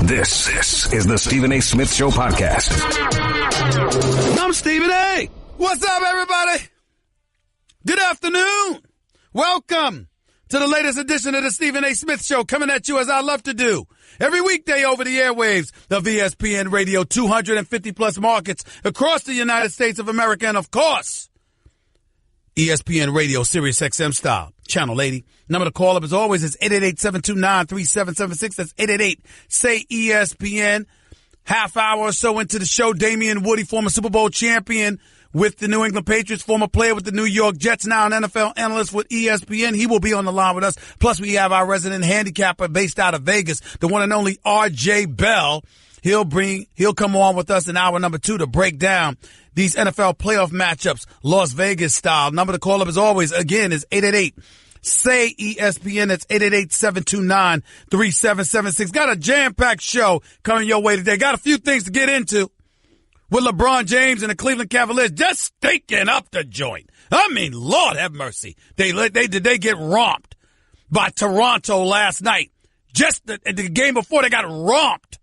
This is the Stephen A. Smith Show podcast. I'm Stephen A. What's up, everybody? Good afternoon. Welcome to the latest edition of the Stephen A. Smith Show, coming at you as I love to do every weekday over the airwaves of ESPN Radio, 250 plus markets across the United States of America, and of course, ESPN Radio, Sirius XM style, Channel 80. Number to call up, as always, is 888-729-3776. That's 888-SAY-ESPN. Half hour or so into the show, Damien Woody, former Super Bowl champion with the New England Patriots, former player with the New York Jets, now an NFL analyst with ESPN. He will be on the line with us. Plus, we have our resident handicapper based out of Vegas, the one and only R.J. Bell. He'll come on with us in hour number 2 to break down these NFL playoff matchups, Las Vegas style. Number to call up, as always, again, is 888-SAY-ESPN. That's 888-729-3776. Got a jam-packed show coming your way today. Got a few things to get into with LeBron James and the Cleveland Cavaliers just stinking up the joint. I mean, Lord have mercy. They get romped by Toronto last night. Just the game before, they got romped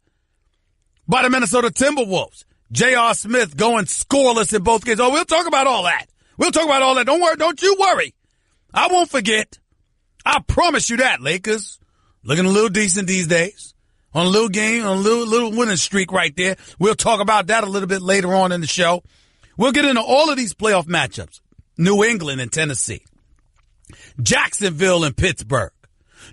by the Minnesota Timberwolves. J.R. Smith going scoreless in both games. Oh, we'll talk about all that. Don't worry. Don't you worry. I won't forget. I promise you that, Lakers. Looking a little decent these days. On a little game, on a little winning streak right there. We'll talk about that a little bit later on in the show. We'll get into all of these playoff matchups. New England and Tennessee. Jacksonville and Pittsburgh.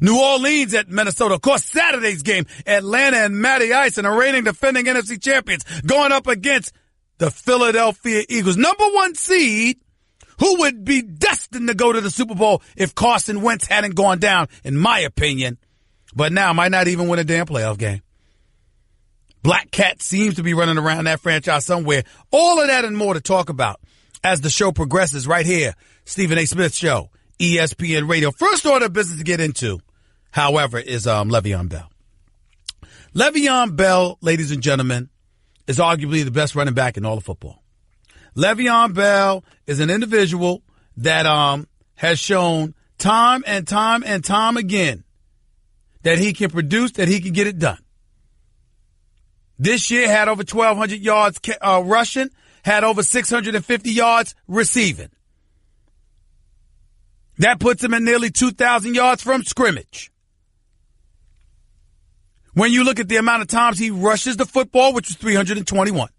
New Orleans at Minnesota. Of course, Saturday's game, Atlanta and Matty Ice, and the reigning defending NFC champions, going up against the Philadelphia Eagles. Number 1 seed, who would be destined to go to the Super Bowl if Carson Wentz hadn't gone down, in my opinion. But now might not even win a damn playoff game. Black Cat seems to be running around that franchise somewhere. All of that and more to talk about as the show progresses right here. Stephen A. Smith Show, ESPN Radio. First order of business to get into, however, is Le'Veon Bell. Le'Veon Bell, ladies and gentlemen, is arguably the best running back in all of football. Le'Veon Bell is an individual that has shown time and time and time again that he can produce, that he can get it done. This year had over 1,200 yards rushing, had over 650 yards receiving. That puts him at nearly 2,000 yards from scrimmage. When you look at the amount of times he rushes the football, which was 321,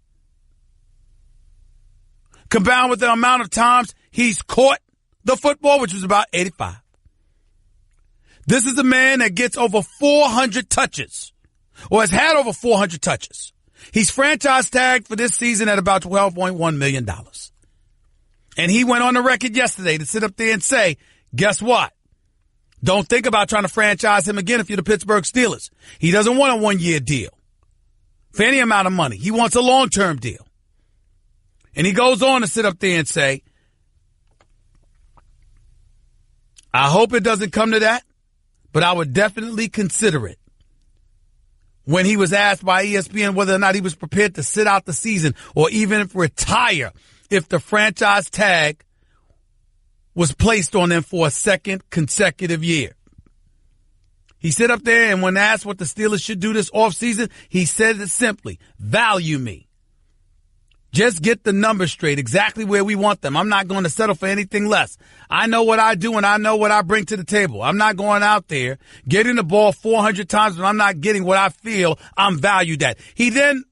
combined with the amount of times he's caught the football, which was about 85. This is a man that gets over 400 touches, or has had over 400 touches. He's franchise tagged for this season at about $12.1 million. And he went on the record yesterday to sit up there and say, guess what? Don't think about trying to franchise him again if you're the Pittsburgh Steelers. He doesn't want a 1-year deal for any amount of money. He wants a long-term deal. And he goes on to sit up there and say, I hope it doesn't come to that, but I would definitely consider it. When he was asked by ESPN whether or not he was prepared to sit out the season or even retire if the franchise tag was placed on them for a second consecutive year. He sit up there, and when asked what the Steelers should do this offseason, he said it simply, value me. Just get the numbers straight, exactly where we want them. I'm not going to settle for anything less. I know what I do, and I know what I bring to the table. I'm not going out there getting the ball 400 times, but I'm not getting what I feel I'm valued at. He then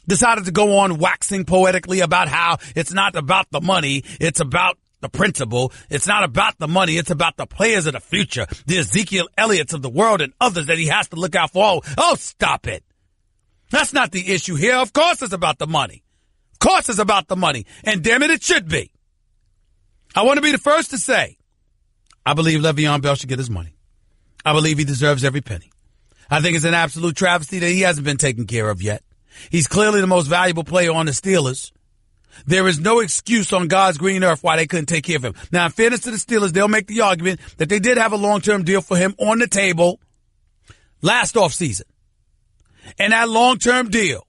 decided to go on waxing poetically about how it's not about the money, it's about the principle. It's not about the money, it's about the players of the future, the Ezekiel Elliott's of the world and others that he has to look out for. Oh, stop it. That's not the issue here. Of course it's about the money. Of course it's about the money. And damn it, it should be. I want to be the first to say, I believe Le'Veon Bell should get his money. I believe he deserves every penny. I think it's an absolute travesty that he hasn't been taken care of yet. He's clearly the most valuable player on the Steelers. There is no excuse on God's green earth why they couldn't take care of him. Now, in fairness to the Steelers, they'll make the argument that they did have a long-term deal for him on the table last offseason. And that long-term deal,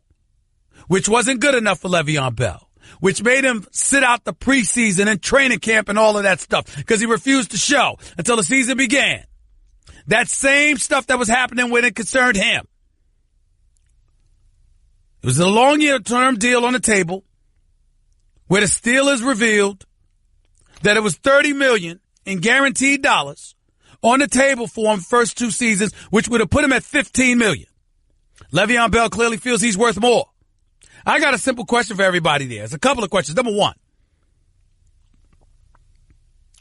which wasn't good enough for Le'Veon Bell, which made him sit out the preseason and training camp and all of that stuff because he refused to show until the season began. that same stuff that was happening when it concerned him. It was a long-term deal on the table where the Steelers revealed that it was $30 million in guaranteed dollars on the table for him first 2 seasons, which would have put him at $15 million. Le'Veon Bell clearly feels he's worth more. I got a simple question for everybody there. It's a couple of questions. Number one,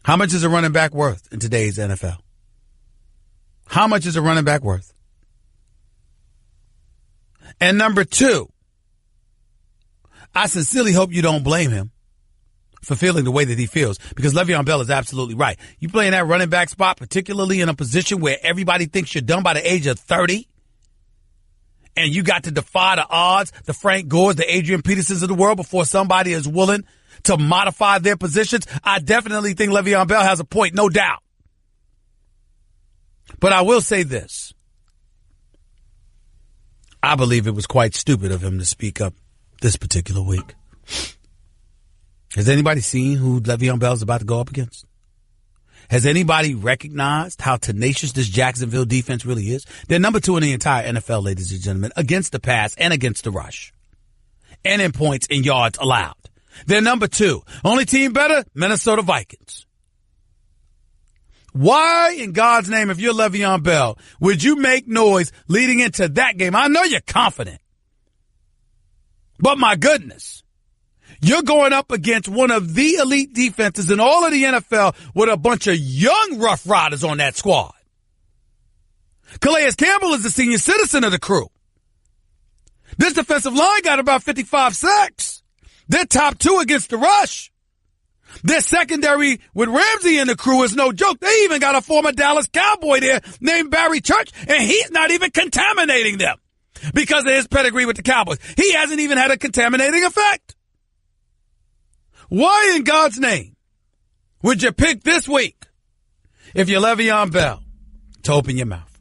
how much is a running back worth in today's NFL? How much is a running back worth? And number two, I sincerely hope you don't blame him for feeling the way that he feels, because Le'Veon Bell is absolutely right. You play in that running back spot, particularly in a position where everybody thinks you're done by the age of 30, and you got to defy the odds, the Frank Gores, the Adrian Petersons of the world before somebody is willing to modify their positions. I definitely think Le'Veon Bell has a point, no doubt. But I will say this. I believe it was quite stupid of him to speak up this particular week. Has anybody seen who Le'Veon Bell is about to go up against? Has anybody recognized how tenacious this Jacksonville defense really is? They're number 2 in the entire NFL, ladies and gentlemen, against the pass and against the rush. And in points and yards allowed. They're number 2. Only team better, Minnesota Vikings. Why in God's name, if you're Le'Veon Bell, would you make noise leading into that game? I know you're confident. But my goodness, you're going up against one of the elite defenses in all of the NFL with a bunch of young Rough Riders on that squad. Calais Campbell is the senior citizen of the crew. This defensive line got about 55 sacks. They're top 2 against the rush. Their secondary with Ramsey in the crew is no joke. They even got a former Dallas Cowboy there named Barry Church, and he's not even contaminating them because of his pedigree with the Cowboys. He hasn't even had a contaminating effect. Why in God's name would you pick this week, if you're Le'Veon Bell, to open your mouth?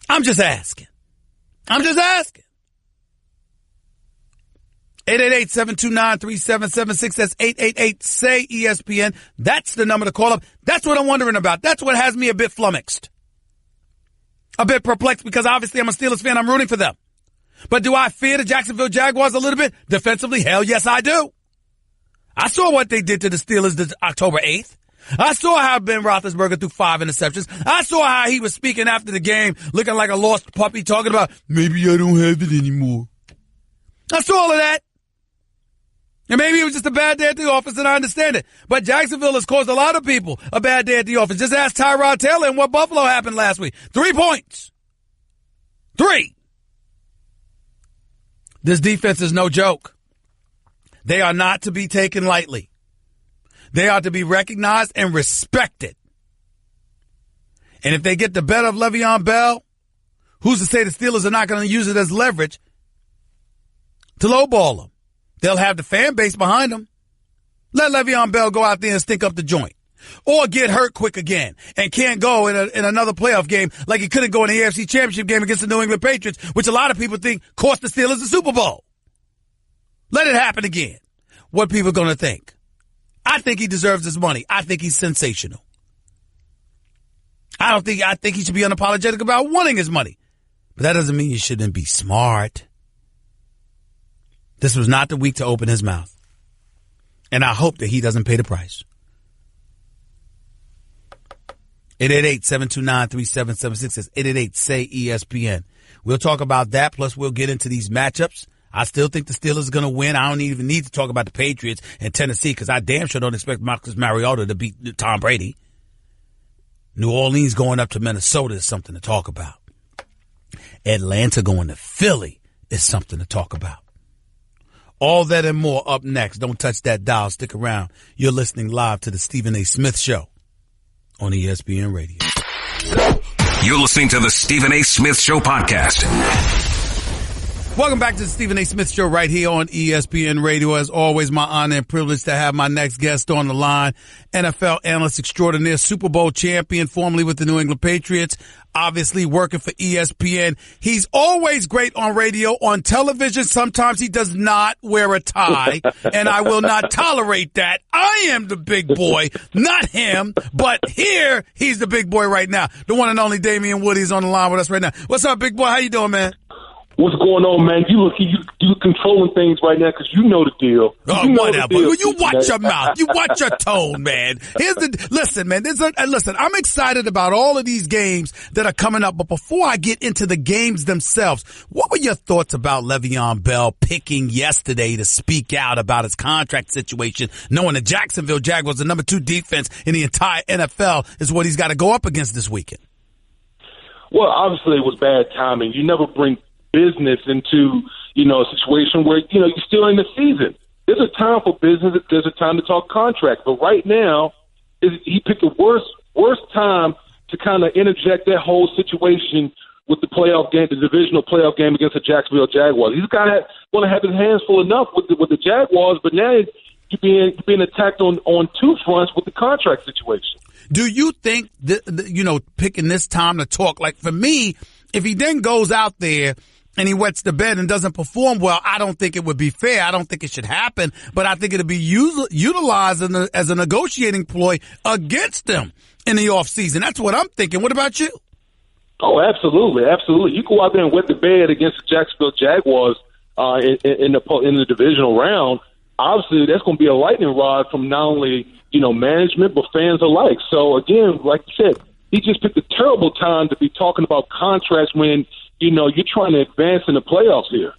I'm just asking. 888-729-3776. That's 888-SAY-ESPN. That's the number to call up. That's what I'm wondering about. That's what has me a bit flummoxed. A bit perplexed, because obviously I'm a Steelers fan. I'm rooting for them. But do I fear the Jacksonville Jaguars a little bit? Defensively, hell yes, I do. I saw what they did to the Steelers this October 8th. I saw how Ben Roethlisberger threw 5 interceptions. I saw how he was speaking after the game, looking like a lost puppy, talking about, maybe I don't have it anymore. I saw all of that. And maybe it was just a bad day at the office, and I understand it. But Jacksonville has caused a lot of people a bad day at the office. Just ask Tyrod Taylor and what Buffalo happened last week. 3 points. 3. This defense is no joke. They are not to be taken lightly. They are to be recognized and respected. And if they get the better of Le'Veon Bell, who's to say the Steelers are not going to use it as leverage to lowball them? They'll have the fan base behind them. Let Le'Veon Bell go out there and stink up the joint. Or get hurt quick again and can't go in another playoff game like he couldn't go in the AFC Championship game against the New England Patriots, which a lot of people think cost the Steelers the Super Bowl. Let it happen again. What people are going to think? I think he deserves his money. I think he's sensational. I think he should be unapologetic about wanting his money. But that doesn't mean you shouldn't be smart. This was not the week to open his mouth. And I hope that he doesn't pay the price. 888-729-3776 says 888-SAY-ESPN. We'll talk about that, plus we'll get into these matchups. I still think the Steelers are going to win. I don't even need to talk about the Patriots and Tennessee, because I damn sure don't expect Marcus Mariota to beat Tom Brady. New Orleans going up to Minnesota is something to talk about. Atlanta going to Philly is something to talk about. All that and more up next. Don't touch that dial. Stick around. You're listening live to the Stephen A. Smith Show on ESPN Radio. You're listening to the Stephen A. Smith Show podcast. Welcome back to the Stephen A. Smith Show right here on ESPN Radio. As always, my honor and privilege to have my next guest on the line, NFL analyst extraordinaire, Super Bowl champion, formerly with the New England Patriots, obviously working for ESPN. He's always great on radio. On television, sometimes he does not wear a tie, and I will not tolerate that. I am the big boy, not him, but here he's the big boy right now. The one and only Damien Woody's on the line with us right now. What's up, big boy? How you doing, man? What's going on, man? You controlling things right now because you know the deal. Whatever. You watch your mouth. You watch your tone, man. Listen, man. Listen, I'm excited about all of these games that are coming up. But before I get into the games themselves, what were your thoughts about Le'Veon Bell picking yesterday to speak out about his contract situation, knowing the Jacksonville Jaguars, the number 2 defense in the entire NFL, is what he's got to go up against this weekend? Well, obviously it was bad timing. You never bring business into, a situation where, you're still in the season. There's a time for business. There's a time to talk contract. But right now, he picked the worst time to kind of interject that whole situation with the playoff game, the divisional playoff game against the Jacksonville Jaguars. He's going to have his hands full enough with the Jaguars, but now you're being attacked on 2 fronts with the contract situation. Do you think picking this time to talk, like for me, if he then goes out there and he wets the bed and doesn't perform well, I don't think it would be fair. I don't think it should happen, but I think it'll be utilized as a negotiating ploy against them in the offseason. That's what I'm thinking. What about you? Oh, absolutely, absolutely. You go out there and wet the bed against the Jacksonville Jaguars in the divisional round. Obviously, that's going to be a lightning rod from not only management but fans alike. So again, like you said, he just picked a terrible time to be talking about contracts when you're trying to advance in the playoffs here.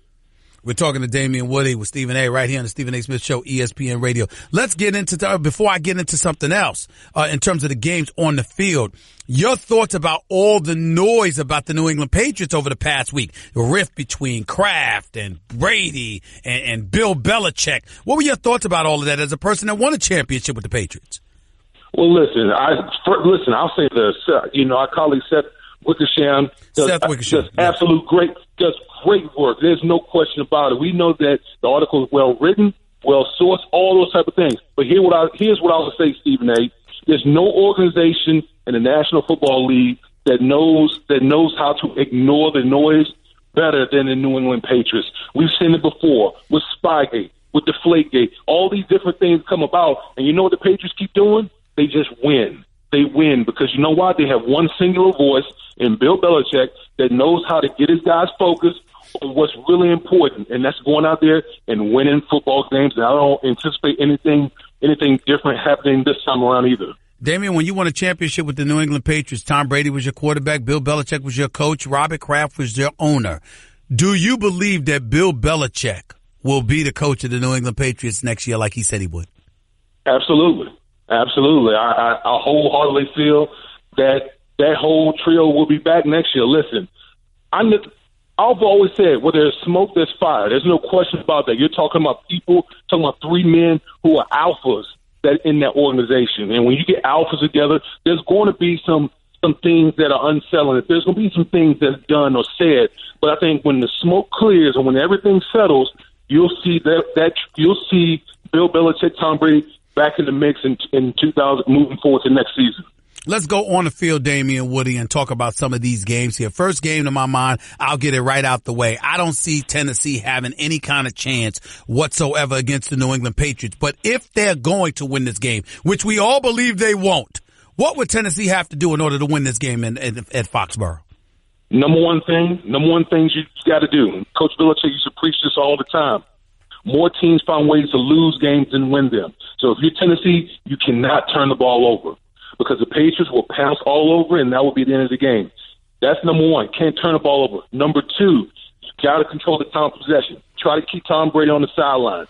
We're talking to Damien Woody with Stephen A. right here on the Stephen A. Smith Show, ESPN Radio. Let's get into before I get into something else in terms of the games on the field. Your thoughts about all the noise about the New England Patriots over the past week, the rift between Kraft and Brady and Bill Belichick. What were your thoughts about all of that as a person that won a championship with the Patriots? Well, listen, I'll say this. Our colleague Seth Wickersham does great work. There's no question about it. We know that the article is well written, well sourced, all those type of things. But here's what I would say, Stephen A. There's no organization in the National Football League that knows how to ignore the noise better than the New England Patriots. We've seen it before with Spygate, with Deflategate. All these different things come about, and you know what the Patriots keep doing? They just win. They win because you know why? They have one singular voice in Bill Belichick that knows how to get his guys focused on what's really important, and that's going out there and winning football games. And I don't anticipate anything different happening this time around either. Damien, when you won a championship with the New England Patriots, Tom Brady was your quarterback, Bill Belichick was your coach, Robert Kraft was your owner. Do you believe that Bill Belichick will be the coach of the New England Patriots next year like he said he would? Absolutely. Absolutely. I wholeheartedly feel that whole trio will be back next year. Listen, I've always said where there's smoke, there's fire. There's no question about that. You're talking about 3 men who are alphas that in that organization. And when you get alphas together, there's going to be some things that are unsettling. There's going to be some things that are done or said. But I think when the smoke clears and when everything settles, you'll see you'll see Bill Belichick, Tom Brady back in the mix in 2000, moving forward to next season. Let's go on the field, Damien Woody, and talk about some of these games here. First game to my mind, I'll get it right out the way. I don't see Tennessee having any kind of chance whatsoever against the New England Patriots. But if they're going to win this game, which we all believe they won't, what would Tennessee have to do in order to win this game at Foxborough? Number one thing you got to do. Coach Belichick used to preach this all the time. More teams find ways to lose games than win them. So if you're Tennessee, you cannot turn the ball over because the Patriots will pounce all over, and that will be the end of the game. That's number one. Can't turn the ball over. Number two, you got to control the time of possession. Try to keep Tom Brady on the sideline.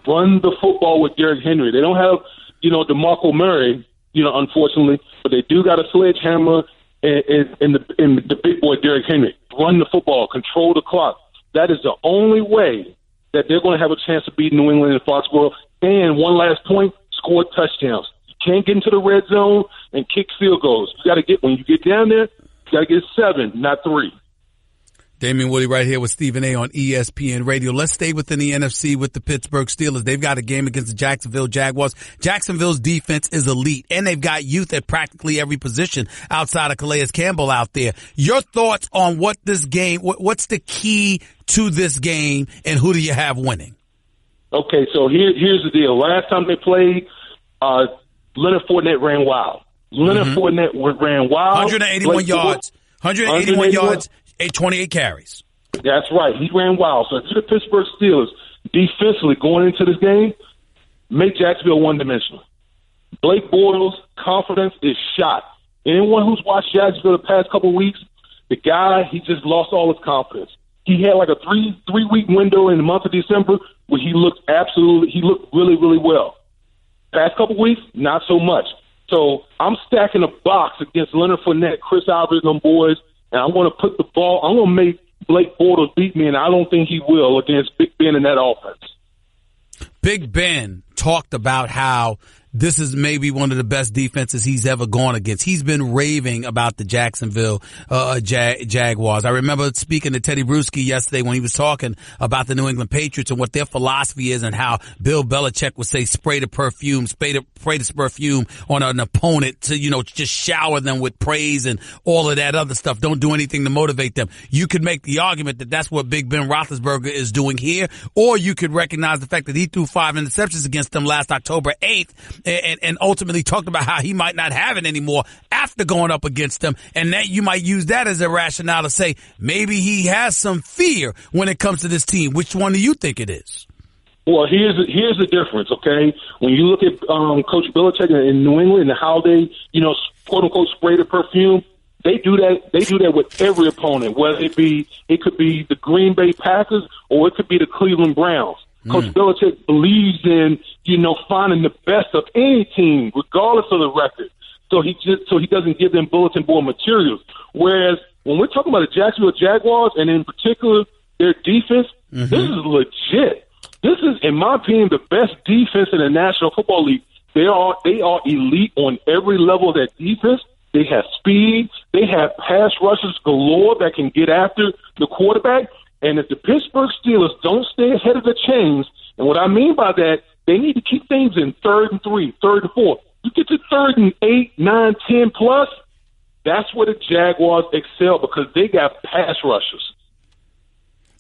Run the football with Derrick Henry. They don't have, DeMarco Murray, unfortunately, but they do got a sledgehammer in the big boy Derrick Henry. Run the football. Control the clock. That is the only way that they're going to have a chance to beat New England in Foxborough. And one last point, score touchdowns. You can't get into the red zone and kick field goals. You got to when you get down there, you got to get 7, not 3. Damien Woody right here with Stephen A. on ESPN Radio. Let's stay within the NFC with the Pittsburgh Steelers. They've got a game against the Jacksonville Jaguars. Jacksonville's defense is elite, and they've got youth at practically every position outside of Calais Campbell out there. Your thoughts on what this game, what's the key to this game, and who do you have winning? Okay, so here's the deal. Last time they played, Leonard Fournette ran wild. Leonard Fournette ran wild. 181 yards. 181 yards. 28 carries. That's right. He ran wild. So to the Pittsburgh Steelers, defensively going into this game, make Jacksonville one-dimensional. Blake Bortles' confidence is shot. Anyone who's watched Jacksonville the past couple of weeks, the guy, he just lost all his confidence. He had like a three-week window in the month of December where he looked really, really well. Past couple of weeks, not so much. So I'm stacking a box against Leonard Fournette, Chris Alvarez, and them boys, and I'm going to put the ball. I'm going to make Blake Bortles beat me, and I don't think he will against Big Ben in that offense. Big Ben talked about how this is maybe one of the best defenses he's ever gone against. He's been raving about the Jacksonville Jaguars. I remember speaking to Teddy Bruschi yesterday when he was talking about the New England Patriots and what their philosophy is and how Bill Belichick would say spray the perfume on an opponent to, just shower them with praise and all of that other stuff. Don't do anything to motivate them. You could make the argument that that's what Big Ben Roethlisberger is doing here, or you could recognize the fact that he threw 5 interceptions against them last October 8th. And ultimately talked about how he might not have it anymore after going up against them. And that you might use that as a rationale to say maybe he has some fear when it comes to this team. Which one do you think it is? Well, here's the difference, okay? When you look at Coach Belichick in New England and how they, quote unquote, spray the perfume, they do that. They do that with every opponent, whether it could be the Green Bay Packers or it could be the Cleveland Browns. Coach Belichick believes in, finding the best of any team, regardless of the record. So he doesn't give them bulletin board materials. Whereas when we're talking about the Jacksonville Jaguars, and in particular their defense, this is legit. This is, in my opinion, the best defense in the National Football League. They are elite on every level of that defense. They have speed. They have pass rushers galore that can get after the quarterback. And if the Pittsburgh Steelers don't stay ahead of the chains, and what I mean by that, they need to keep things in 3rd and 3, 3rd and 4. You get to 3rd and 8, 9, 10 plus, that's where the Jaguars excel because they got pass rushers.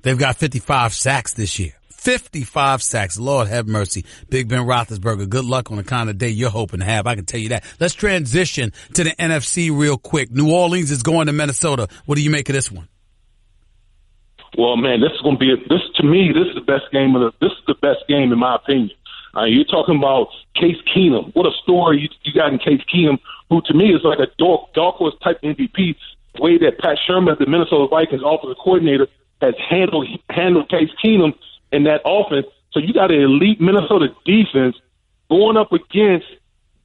They've got 55 sacks this year. 55 sacks. Lord have mercy. Big Ben Roethlisberger, good luck on the kind of day you're hoping to have. I can tell you that. Let's transition to the NFC real quick. New Orleans is going to Minnesota. What do you make of this one? Well, man, this is going to be this is the best game this is the best game in my opinion. You're talking about Case Keenum. What a story you got in Case Keenum, who to me is like a dark horse type MVP. The way that Pat Sherman, the Minnesota Vikings offensive coordinator, has handled Case Keenum in that offense. So you got an elite Minnesota defense going up against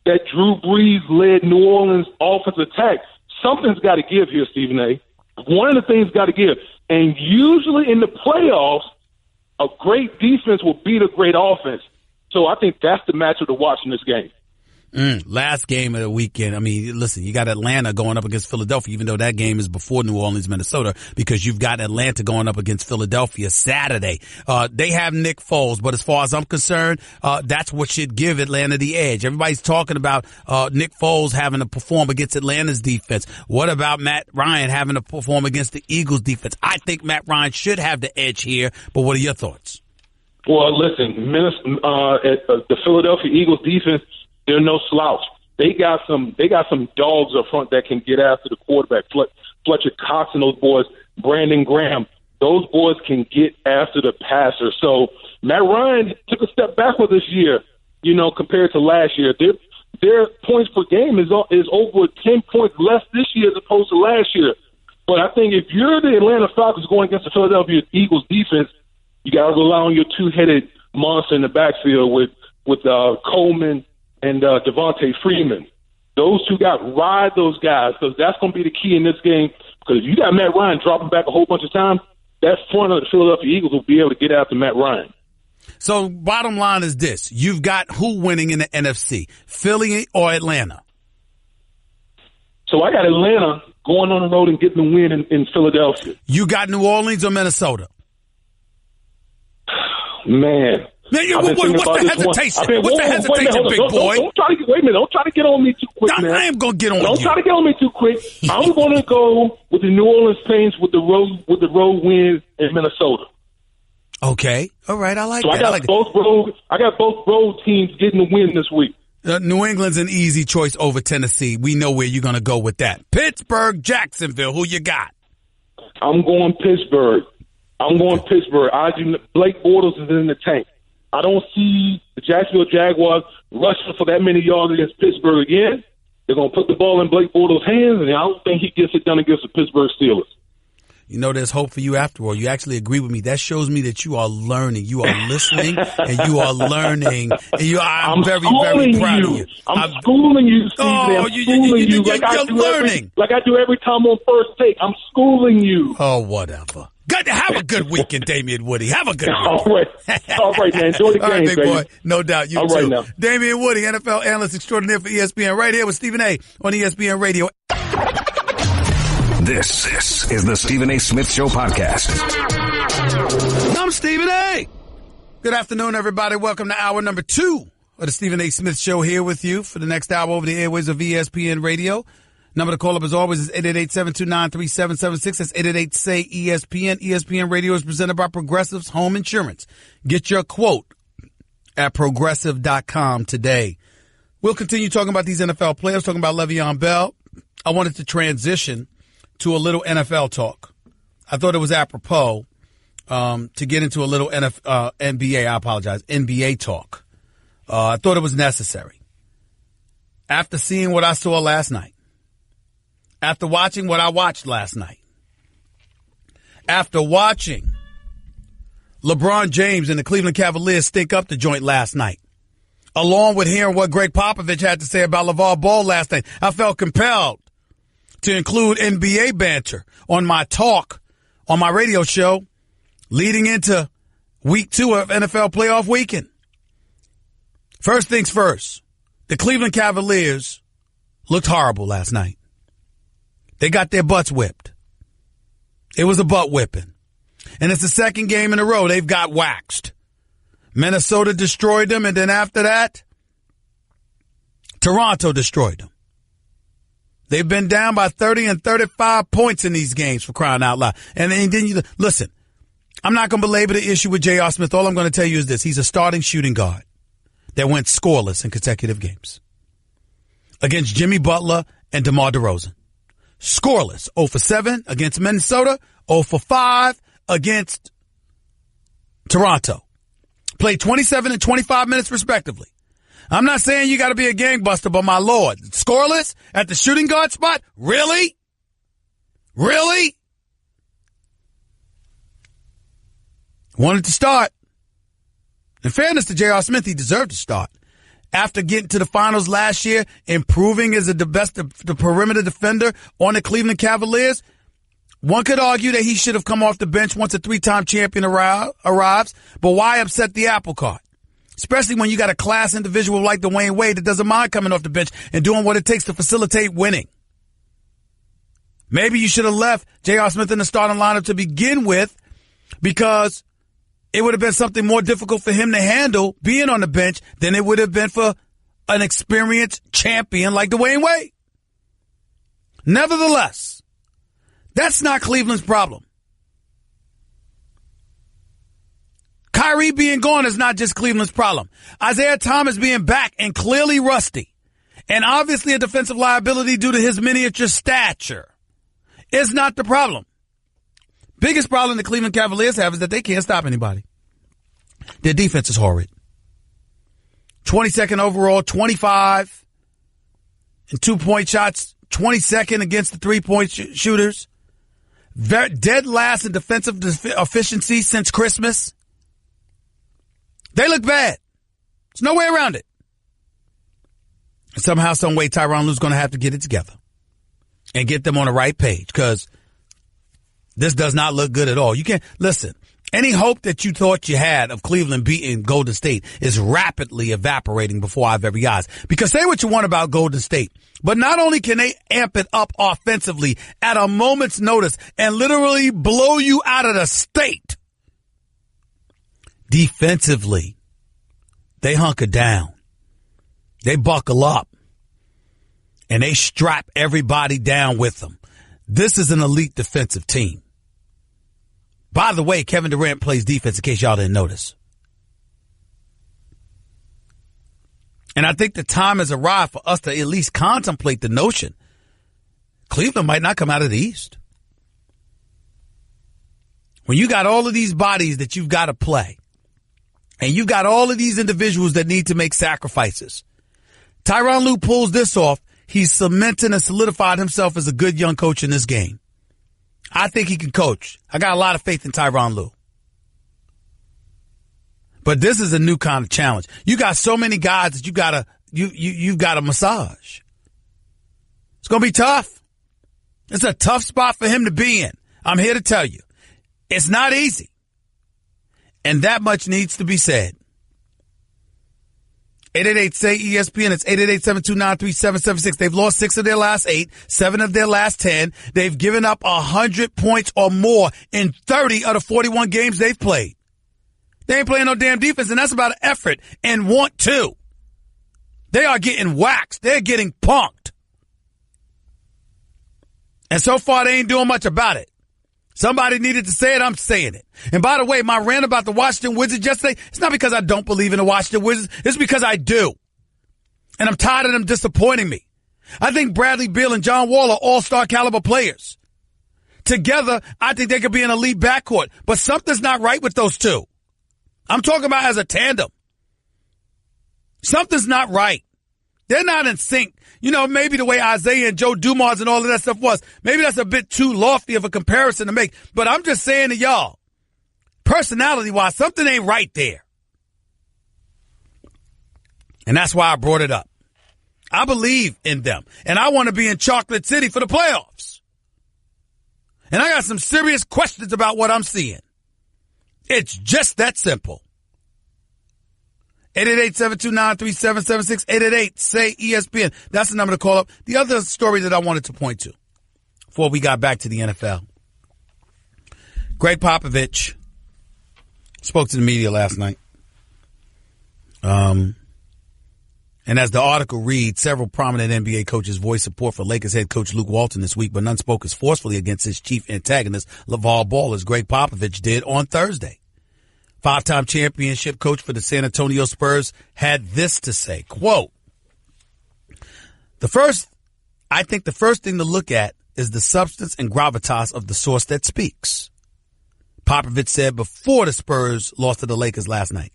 that Drew Brees-led New Orleans offensive attack. Something's got to give here, Stephen A. One of the things got to give. And usually in the playoffs, a great defense will beat a great offense. So I think that's the matchup to watch in this game. Last game of the weekend. I mean, listen, you got Atlanta going up against Philadelphia, even though that game is before New Orleans, Minnesota, because you've got Atlanta going up against Philadelphia Saturday. They have Nick Foles, but as far as I'm concerned, that's what should give Atlanta the edge. Everybody's talking about Nick Foles having to perform against Atlanta's defense. What about Matt Ryan having to perform against the Eagles' defense? I think Matt Ryan should have the edge here, but what are your thoughts? Well, listen, the Philadelphia Eagles defense, they're no slouch. They got some dogs up front that can get after the quarterback. Fletcher Cox and those boys, Brandon Graham, those boys can get after the passer. So Matt Ryan took a step backward this year, compared to last year. Their points per game is over 10 points less this year as opposed to last year. But I think if you're the Atlanta Falcons going against the Philadelphia Eagles defense, you got to rely on your two-headed monster in the backfield with Coleman and Devontae Freeman. Those two ride those guys, because that's going to be the key in this game. Because if you got Matt Ryan dropping back a whole bunch of times, that front of the Philadelphia Eagles will be able to get after Matt Ryan. So bottom line is this. You've got who winning in the NFC, Philly or Atlanta? So I got Atlanta going on the road and getting the win in Philadelphia. You got New Orleans or Minnesota? Man. What's the hesitation? What's the hesitation, big boy? Don't try to wait a minute. Don't try to get on me too quick, man. I am going to get on you. Don't try to get on me too quick. I'm going to go with the New Orleans Saints with the road win in Minnesota. Okay. All right. I like that. I got both road teams getting the win this week. New England's an easy choice over Tennessee. We know where you're going to go with that. Pittsburgh, Jacksonville. Who you got? I'm going Pittsburgh. Blake Bortles is in the tank. I don't see the Jacksonville Jaguars rushing for that many yards against Pittsburgh again. They're going to put the ball in Blake Bortles' hands, and I don't think he gets it done against the Pittsburgh Steelers. You know, there's hope for you after all. You actually agree with me. That shows me that you are learning. You are listening, and you are learning. And I'm very, very proud of you. I'm schooling you, Steve. I'm schooling you. You're learning. Like I do every time on First Take. I'm schooling you. Oh, whatever. Have a good weekend, Damien Woody. Have a good weekend. All right, man. Enjoy the game, right, big baby. boy. No doubt. You all too. Right now. Damien Woody, NFL analyst extraordinaire for ESPN, right here with Stephen A. on ESPN Radio. This is the Stephen A. Smith Show podcast. I'm Stephen A. Good afternoon, everybody. Welcome to hour number 2 of the Stephen A. Smith Show, here with you for the next hour over the airways of ESPN Radio. Number to call up as always is 888-729-3776. That's 888-SAY-ESPN. ESPN Radio is presented by Progressive's Home Insurance. Get your quote at progressive.com today. We'll continue talking about these NFL players, talking about Le'Veon Bell. I wanted to transition to a little NFL talk. I thought it was apropos to get into a little NBA talk. I thought it was necessary. After seeing what I saw last night, after watching what I watched last night, after watching LeBron James and the Cleveland Cavaliers stink up the joint last night, along with hearing what Greg Popovich had to say about LeVar Ball last night, I felt compelled to include NBA banter on my talk, on my radio show, leading into week 2 of NFL playoff weekend. First things first, the Cleveland Cavaliers looked horrible last night. They got their butts whipped. It was a butt whipping. And it's the second game in a row they've got waxed. Minnesota destroyed them, and then after that, Toronto destroyed them. They've been down by 30 and 35 points in these games, for crying out loud. And then you listen, I'm not going to belabor the issue with J.R. Smith. All I'm going to tell you is this. He's a starting shooting guard that went scoreless in consecutive games against Jimmy Butler and DeMar DeRozan. Scoreless. 0 for 7 against Minnesota. 0 for 5 against Toronto. Played 27 and 25 minutes respectively. I'm not saying you got to be a gangbuster, but my Lord, scoreless at the shooting guard spot? Really? Really? Wanted to start. In fairness to J.R. Smith, he deserved to start. After getting to the finals last year, improving as the perimeter defender on the Cleveland Cavaliers, one could argue that he should have come off the bench once a 3-time champion arrives. But why upset the apple cart? Especially when you got a class individual like Dwayne Wade that doesn't mind coming off the bench and doing what it takes to facilitate winning. Maybe you should have left J.R. Smith in the starting lineup to begin with, because it would have been something more difficult for him to handle being on the bench than it would have been for an experienced champion like Dwayne Wade. Nevertheless, that's not Cleveland's problem. Kyrie being gone is not just Cleveland's problem. Isaiah Thomas being back and clearly rusty, and obviously a defensive liability due to his miniature stature, is not the problem. Biggest problem the Cleveland Cavaliers have is that they can't stop anybody. Their defense is horrid. 22nd overall, 25 in 2-point shots, 22nd against the 3-point shooters. Dead last in defensive efficiency since Christmas. They look bad. There's no way around it. And somehow, some way, Tyronn Lue's going to have to get it together and get them on the right page, because this does not look good at all. You can't listen. Any hope that you thought you had of Cleveland beating Golden State is rapidly evaporating before our very eyes. Because say what you want about Golden State, but not only can they amp it up offensively at a moment's notice and literally blow you out of the state, defensively, they hunker down. They buckle up. And they strap everybody down with them. This is an elite defensive team. By the way, Kevin Durant plays defense in case y'all didn't notice. And I think the time has arrived for us to at least contemplate the notion Cleveland might not come out of the East. When you got all of these bodies that you've got to play, and you've got all of these individuals that need to make sacrifices, Tyronn Lue pulls this off. He's cemented and solidified himself as a good young coach in this game. I think he can coach. I got a lot of faith in Tyronn Lue. But this is a new kind of challenge. You got so many guys that you've got to massage. It's going to be tough. It's a tough spot for him to be in. I'm here to tell you. It's not easy. And that much needs to be said. 888-SAY-ESPN. It's 888-729-3776. They've lost 6 of their last 8, 7 of their last 10. They've given up 100 points or more in 30 of the 41 games they've played. They ain't playing no damn defense, and that's about an effort and want to. They are getting waxed. They're getting punked. And so far, they ain't doing much about it. Somebody needed to say it. I'm saying it. And by the way, my rant about the Washington Wizards yesterday, it's not because I don't believe in the Washington Wizards. It's because I do. And I'm tired of them disappointing me. I think Bradley Beal and John Wall are all-star caliber players. Together, I think they could be an elite backcourt. But something's not right with those two. I'm talking about as a tandem. Something's not right. They're not in sync. You know, maybe the way Isaiah and Joe Dumars and all of that stuff was, maybe that's a bit too lofty of a comparison to make. But I'm just saying to y'all, personality-wise, something ain't right there. And that's why I brought it up. I believe in them. And I want to be in Chocolate City for the playoffs. And I got some serious questions about what I'm seeing. It's just that simple. 888-729-3776, 888-SAY-ESPN. That's the number to call up. The other story that I wanted to point to before we got back to the NFL. Greg Popovich spoke to the media last night. And as the article reads, several prominent NBA coaches voiced support for Lakers head coach Luke Walton this week, but none spoke as forcefully against his chief antagonist, LaVar Ball, as Greg Popovich did on Thursday. 5-time championship coach for the San Antonio Spurs had this to say, quote, I think the first thing to look at is the substance and gravitas of the source that speaks, Popovich said before the Spurs lost to the Lakers last night.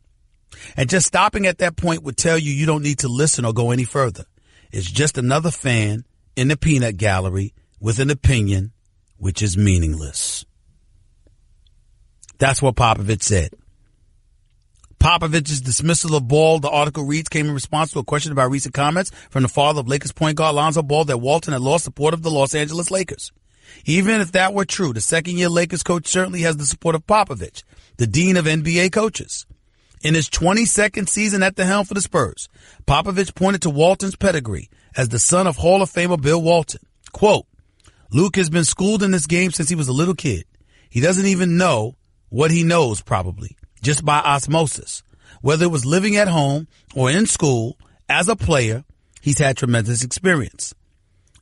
And just stopping at that point would tell you don't need to listen or go any further. It's just another fan in the peanut gallery with an opinion, which is meaningless. That's what Popovich said. Popovich's dismissal of Ball, the article reads, came in response to a question about recent comments from the father of Lakers point guard Lonzo Ball that Walton had lost support of the Los Angeles Lakers. Even if that were true, the second-year Lakers coach certainly has the support of Popovich, the dean of NBA coaches. In his 22nd season at the helm for the Spurs, Popovich pointed to Walton's pedigree as the son of Hall of Famer Bill Walton. Quote, Luke has been schooled in this game since he was a little kid. He doesn't even know what he knows, probably, just by osmosis. Whether it was living at home or in school, as a player, he's had tremendous experience.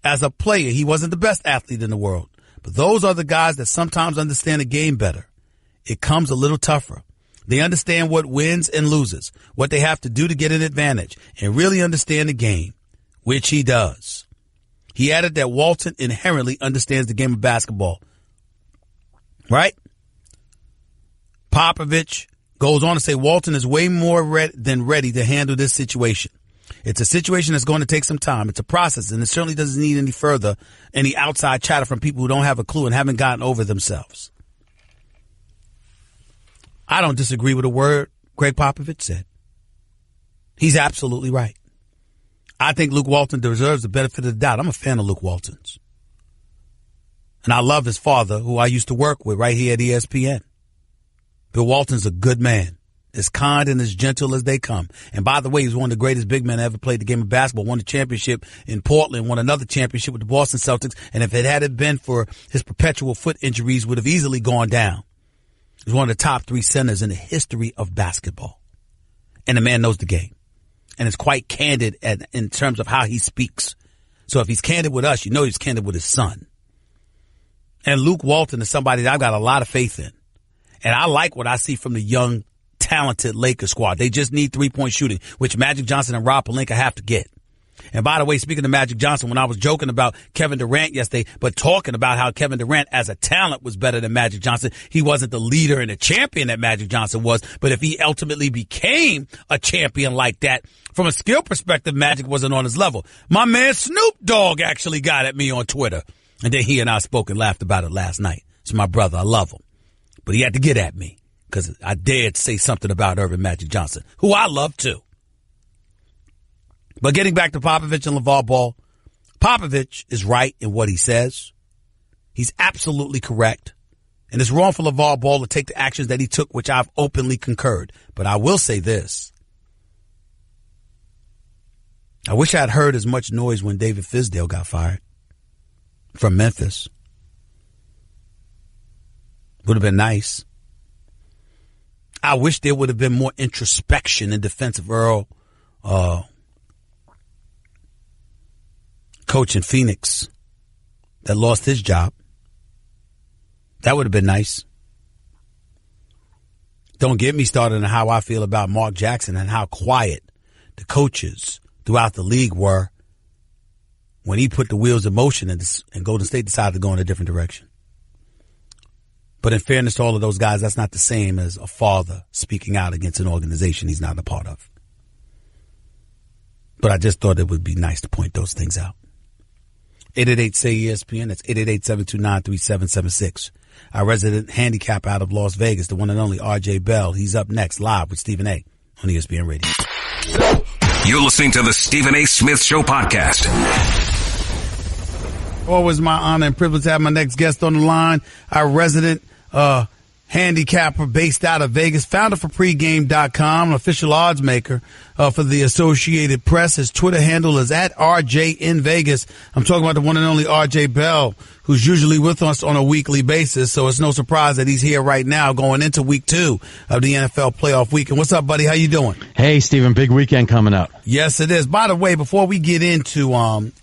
As a player, he wasn't the best athlete in the world, but those are the guys that sometimes understand the game better. It comes a little tougher. They understand what wins and loses, what they have to do to get an advantage, and really understand the game, which he does. He added that Walton inherently understands the game of basketball. Right? Popovich goes on to say Walton is way more than ready to handle this situation. It's a situation that's going to take some time. It's a process, and it certainly doesn't need any outside chatter from people who don't have a clue and haven't gotten over themselves. I don't disagree with a word Greg Popovich said. He's absolutely right. I think Luke Walton deserves the benefit of the doubt. I'm a fan of Luke Walton's. And I love his father, who I used to work with right here at ESPN. Bill Walton's a good man. As kind and as gentle as they come. And by the way, he's one of the greatest big men that ever played the game of basketball, won the championship in Portland, won another championship with the Boston Celtics, and if it hadn't been for his perpetual foot injuries, would have easily gone down. He's one of the top 3 centers in the history of basketball. And the man knows the game. And is quite candid in terms of how he speaks. So if he's candid with us, you know he's candid with his son. And Luke Walton is somebody that I've got a lot of faith in. And I like what I see from the young, talented Lakers squad. They just need 3-point shooting, which Magic Johnson and Rob Pelinka have to get. And by the way, speaking of Magic Johnson, when I was joking about Kevin Durant yesterday, but talking about how Kevin Durant as a talent was better than Magic Johnson, he wasn't the leader and the champion that Magic Johnson was. But if he ultimately became a champion like that, from a skill perspective, Magic wasn't on his level. My man Snoop Dogg actually got at me on Twitter. And then he and I spoke and laughed about it last night. It's my brother. I love him. But he had to get at me. Because I dared say something about Earvin Magic Johnson, who I love too. But getting back to Popovich and LeVar Ball, Popovich is right in what he says. He's absolutely correct. And it's wrong for LeVar Ball to take the actions that he took, which I've openly concurred. But I will say this. I wish I'd heard as much noise when David Fizdale got fired from Memphis. Would have been nice. I wish there would have been more introspection in defense of Earl, coach in Phoenix that lost his job. That would have been nice. Don't get me started on how I feel about Mark Jackson and how quiet the coaches throughout the league were when he put the wheels in motion and Golden State decided to go in a different direction. But in fairness to all of those guys, that's not the same as a father speaking out against an organization he's not a part of. But I just thought it would be nice to point those things out. 888-SAY-ESPN. That's 888-729-3776. Our resident handicap out of Las Vegas, the one and only R.J. Bell. He's up next live with Stephen A. on ESPN Radio. You're listening to the Stephen A. Smith Show podcast. Always my honor and privilege to have my next guest on the line, our resident handicapper based out of Vegas, founder for pregame.com, official odds maker for the Associated Press. His Twitter handle is at RJ in Vegas. I'm talking about the one and only RJ Bell, who's usually with us on a weekly basis. So it's no surprise that he's here right now going into week 2 of the NFL playoff weekend. What's up, buddy? How you doing? Hey, Stephen, big weekend coming up. Yes, it is. By the way, before we get into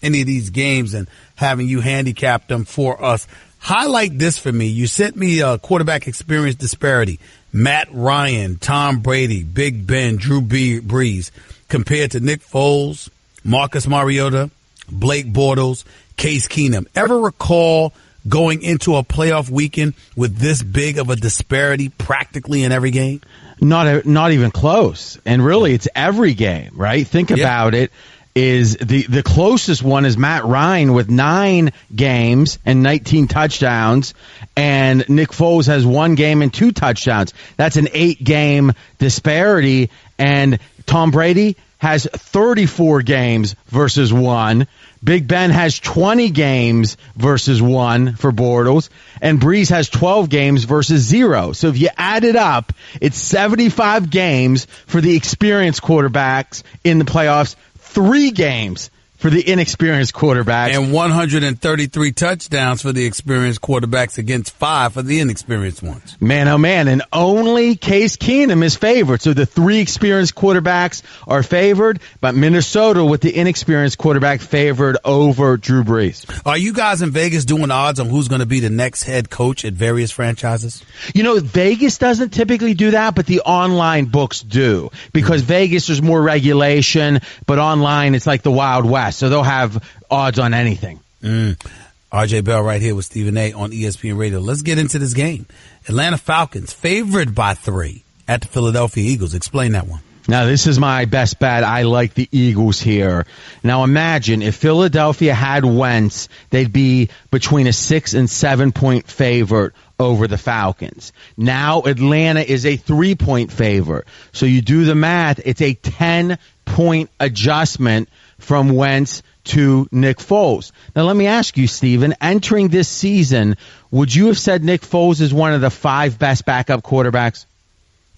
any of these games and having you handicap them for us, highlight this for me. You sent me a quarterback experience disparity. Matt Ryan, Tom Brady, Big Ben, Drew Brees compared to Nick Foles, Marcus Mariota, Blake Bortles, Case Keenum. Ever recall going into a playoff weekend with this big of a disparity practically in every game? Not even close. And really, it's every game, right? Think about it. Is the closest one is Matt Ryan with 9 games and 19 touchdowns, and Nick Foles has 1 game and 2 touchdowns. That's an 8-game disparity, and Tom Brady has 34 games versus 1. Big Ben has 20 games versus 1 for Bortles, and Breeze has 12 games versus 0. So if you add it up, it's 75 games for the experienced quarterbacks in the playoffs, 3 games for the inexperienced quarterbacks. And 133 touchdowns for the experienced quarterbacks against 5 for the inexperienced ones. Man, oh man, and only Case Keenum is favored. So the 3 experienced quarterbacks are favored, but Minnesota with the inexperienced quarterback favored over Drew Brees. Are you guys in Vegas doing odds on who's going to be the next head coach at various franchises? You know, Vegas doesn't typically do that, but the online books do. Because Vegas, there's more regulation, but online it's like the Wild West. So they'll have odds on anything. RJ Bell right here with Stephen A. on ESPN Radio. Let's get into this game. Atlanta Falcons favored by 3 at the Philadelphia Eagles. Explain that one. Now, this is my best bet. I like the Eagles here. Now, imagine if Philadelphia had Wentz, they'd be between a 6 and 7 point favorite over the Falcons. Now, Atlanta is a 3-point favorite. So you do the math, it's a 10-point adjustment from Wentz to Nick Foles. Now, let me ask you, Stephen, entering this season, would you have said Nick Foles is one of the 5 best backup quarterbacks?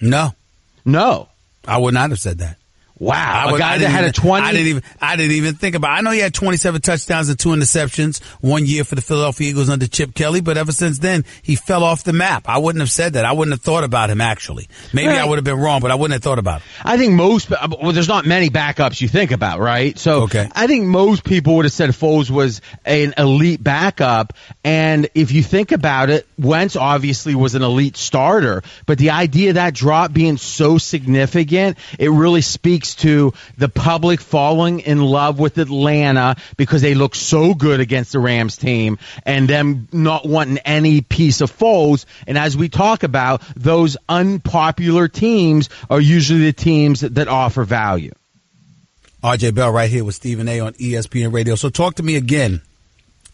No. No. I would not have said that. Wow, a guy that had a 20. I didn't even think about it. I know he had 27 touchdowns and 2 interceptions one year for the Philadelphia Eagles under Chip Kelly, but ever since then, he fell off the map. I wouldn't have said that. I wouldn't have thought about him, actually. Maybe I would have been wrong, but I wouldn't have thought about it. I think there's not many backups you think about, right? So okay. I think most people would have said Foles was an elite backup, and if you think about it, Wentz obviously was an elite starter, but the idea of that drop being so significant, it really speaks to the public falling in love with Atlanta because they look so good against the Rams team and them not wanting any piece of Foles. And as we talk about, those unpopular teams are usually the teams that offer value. RJ Bell right here with Stephen A. on ESPN Radio. So talk to me again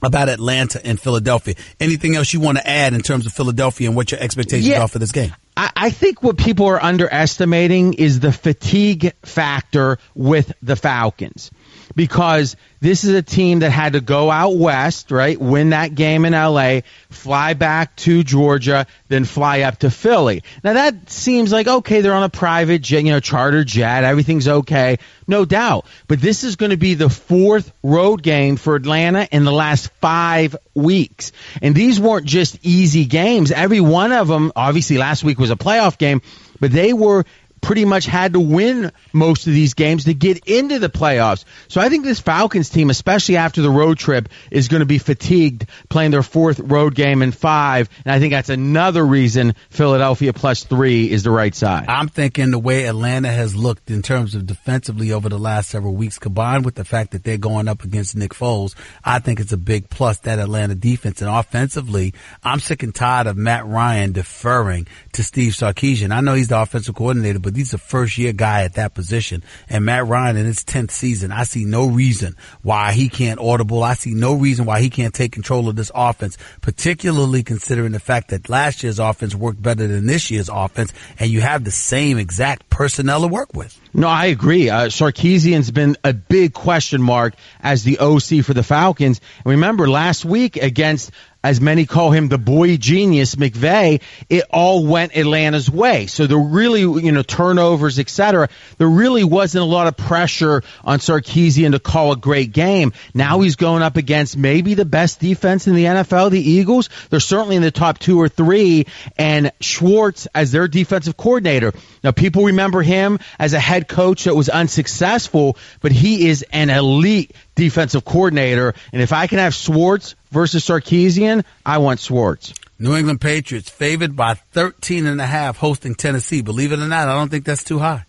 about Atlanta and Philadelphia. Anything else you want to add in terms of Philadelphia and what your expectations are for this game? I think what people are underestimating is the fatigue factor with the Falcons, because this is a team that had to go out west, right, win that game in L.A., fly back to Georgia, then fly up to Philly. Now, that seems like, okay, they're on a private jet, charter jet, everything's okay, no doubt. But this is going to be the 4th road game for Atlanta in the last 5 weeks. And these weren't just easy games. Every one of them, obviously last week was a playoff game, but they were pretty much had to win most of these games to get into the playoffs. So I think this Falcons team, especially after the road trip, is going to be fatigued playing their 4th road game in 5. And I think that's another reason Philadelphia +3 is the right side. I'm thinking the way Atlanta has looked in terms of defensively over the last several weeks, combined with the fact that they're going up against Nick Foles, I think it's a big plus, that Atlanta defense. And offensively, I'm sick and tired of Matt Ryan deferring to Steve Sarkisian. I know he's the offensive coordinator, but he's a first-year guy at that position. And Matt Ryan in his 10th season, I see no reason why he can't audible. I see no reason why he can't take control of this offense, particularly considering the fact that last year's offense worked better than this year's offense, and you have the same exact personnel to work with. No, I agree. Sarkisian's been a big question mark as the OC for the Falcons. And remember, last week against, as many call him, the boy genius, McVay, it all went Atlanta's way. So there really, turnovers, etc. There really wasn't a lot of pressure on Sarkisian to call a great game. Now he's going up against maybe the best defense in the NFL, the Eagles. They're certainly in the top 2 or 3, and Schwartz as their defensive coordinator. Now, people remember him as a head coach that was unsuccessful, but he is an elite defensive coordinator. And if I can have Schwartz versus Sarkisian, I want Schwartz. New England Patriots favored by 13.5 hosting Tennessee. Believe it or not, I don't think that's too high.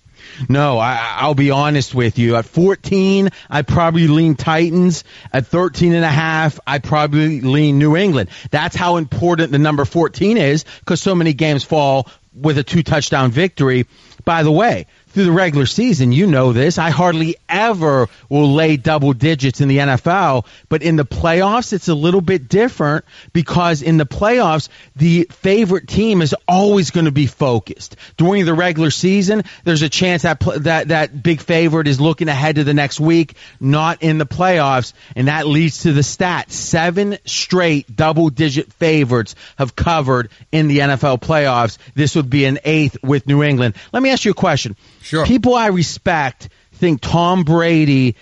No, I'll be honest with you. At 14, I probably lean Titans. At 13.5, I probably lean New England. That's how important the number 14 is, because so many games fall with a 2-touchdown victory. By the way, through the regular season, you know this, I hardly ever will lay double digits in the NFL, but in the playoffs, it's a little bit different, because in the playoffs, the favorite team is always going to be focused. During the regular season, there's a chance that big favorite is looking ahead to the next week, not in the playoffs, and that leads to the stat. 7 straight double-digit favorites have covered in the NFL playoffs. This would be an 8th with New England. Let me ask you a question. Sure. People I respect think Tom Brady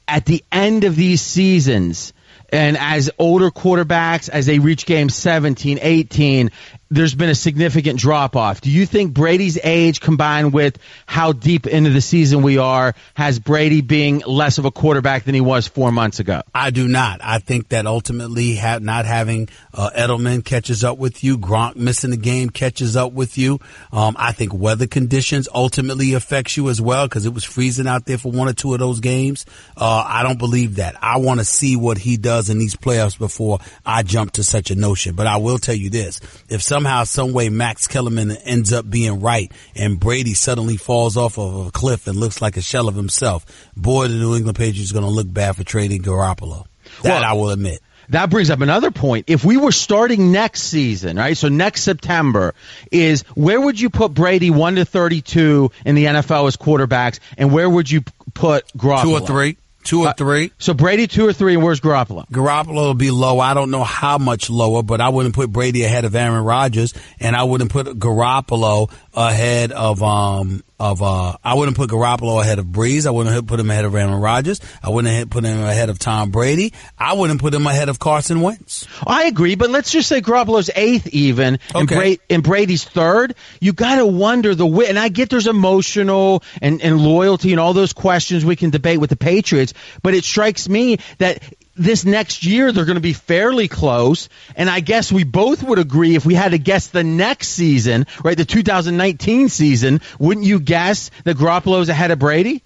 at the end of these seasons, and as older quarterbacks, as they reach game 17, 18, there's been a significant drop-off. Do you think Brady's age combined with how deep into the season we are has Brady being less of a quarterback than he was 4 months ago? I do not. I think that ultimately not having Edelman catches up with you. Gronk missing the game catches up with you. I think weather conditions ultimately affects you as well, because it was freezing out there for 1 or 2 of those games. I don't believe that. I want to see what he does in these playoffs before I jump to such a notion. But I will tell you this. If somehow, some way Max Kellerman ends up being right and Brady suddenly falls off of a cliff and looks like a shell of himself, boy, the New England Patriots are going to look bad for trading Garoppolo. That I will admit. That brings up another point. If we were starting next season, right, so next September, is where would you put Brady 1 to 32 in the NFL as quarterbacks, and where would you put Garoppolo? 2 or 3. 2 or 3. So Brady 2 or 3, and where's Garoppolo? Garoppolo will be low. I don't know how much lower, but I wouldn't put Brady ahead of Aaron Rodgers, and I wouldn't put Garoppolo ahead of I wouldn't put Garoppolo ahead of Breeze. I wouldn't put him ahead of Aaron Rodgers. I wouldn't put him ahead of Tom Brady. I wouldn't put him ahead of Carson Wentz. I agree, but let's just say Garoppolo's 8th even, Okay. and Brady's 3rd. You got to wonder and I get there's emotional and loyalty and all those questions we can debate with the Patriots, but it strikes me that this next year they're going to be fairly close, and I guess we both would agree if we had to guess the next season, right, the 2019 season, wouldn't you guess that Garoppolo's ahead of Brady?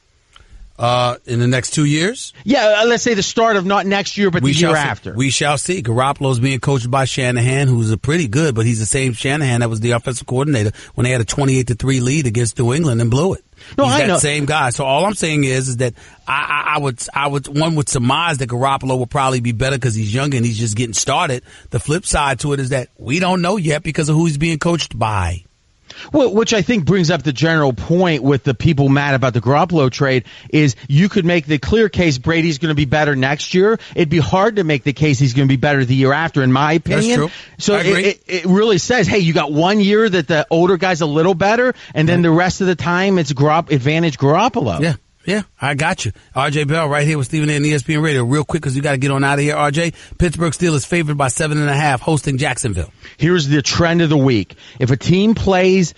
In the next 2 years? Yeah, let's say the start of not next year, but the year after. We shall see. Garoppolo's being coached by Shanahan, who's a pretty good, but he's the same Shanahan that was the offensive coordinator when they had a 28-3 lead against New England and blew it. No, he's I know. that same guy. So all I'm saying is that one would surmise that Garoppolo will probably be better because he's younger and he's just getting started. The flip side to it is that we don't know yet because of who he's being coached by. Well, which I think brings up the general point with the people mad about the Garoppolo trade is you could make the clear case Brady's going to be better next year. It'd be hard to make the case he's going to be better the year after, in my opinion. That's true. So I agree. It really says, hey, you got 1 year that the older guy's a little better, and then the rest of the time it's advantage Garoppolo. Yeah, I got you. RJ Bell right here with Stephen A. and ESPN Radio. Real quick because you got to get on out of here, RJ. Pittsburgh Steelers favored by 7.5 hosting Jacksonville. Here's the trend of the week. If a team plays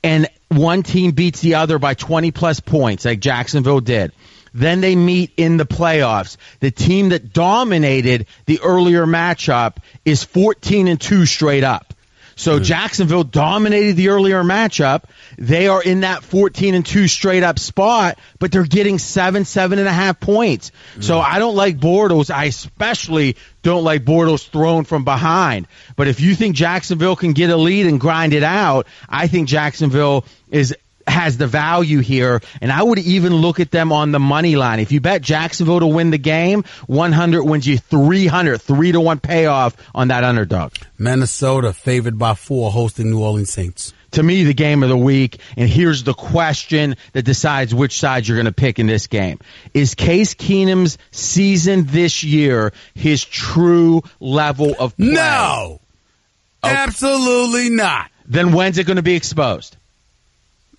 and one team beats the other by 20-plus points, like Jacksonville did, then they meet in the playoffs. The team that dominated the earlier matchup is 14-2 straight up. So Jacksonville dominated the earlier matchup. They are in that 14-2 straight up spot, but they're getting 7.5 points. So I don't like Bortles. I especially don't like Bortles thrown from behind. But if you think Jacksonville can get a lead and grind it out, I think Jacksonville has the value here, and I would even look at them on the money line. If you bet Jacksonville to win the game, 100 wins you 300, 3-1 payoff on that underdog. Minnesota favored by 4 hosting New Orleans Saints. To me, the game of the week, and here's the question that decides which side you're going to pick in this game. Is Case Keenum's season this year his true level of play? No! Okay. Absolutely not. Then when's it going to be exposed?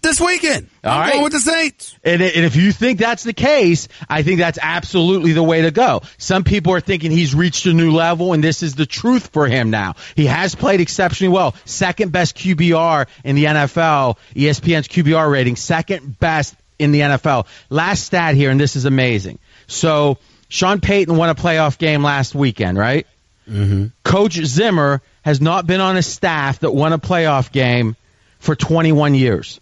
This weekend. I'm going with the Saints. And if you think that's the case, I think that's absolutely the way to go. Some people are thinking he's reached a new level, and this is the truth for him now. He has played exceptionally well. Second best QBR in the NFL, ESPN's QBR rating, second best in the NFL. Last stat here, and this is amazing. So Sean Payton won a playoff game last weekend, right? Mm-hmm. Coach Zimmer has not been on a staff that won a playoff game for 21 years.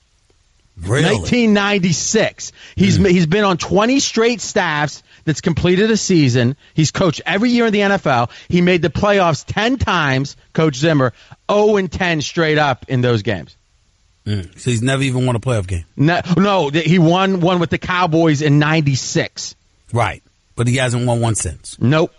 Really? 1996. He's been on 20 straight staffs that's completed a season. He's coached every year in the NFL. He made the playoffs 10 times, Coach Zimmer, 0-10 straight up in those games. So he's never even won a playoff game? No, he won one with the Cowboys in 96. Right. But he hasn't won one since. Nope.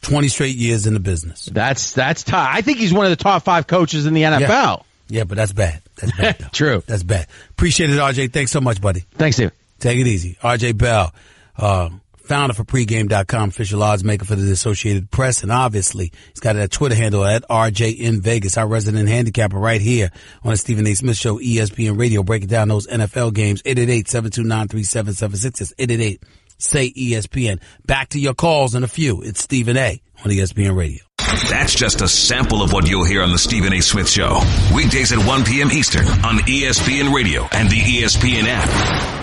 20 straight years in the business. That's tough. I think he's one of the top 5 coaches in the NFL. Yeah, but that's bad. That's bad, though. True. That's bad. Appreciate it, RJ. Thanks so much, buddy. Thanks, Steve. Take it easy. RJ Bell, founder for pregame.com, official odds maker for the Associated Press, and obviously he's got a Twitter handle at RJ in Vegas, our resident handicapper right here on the Stephen A. Smith Show, ESPN Radio, breaking down those NFL games. 888-729-3776. It's 888-SAY-ESPN. Back to your calls in a few. It's Stephen A. on ESPN Radio. That's just a sample of what you'll hear on the Stephen A. Smith Show. Weekdays at 1 p.m. Eastern on ESPN Radio and the ESPN app.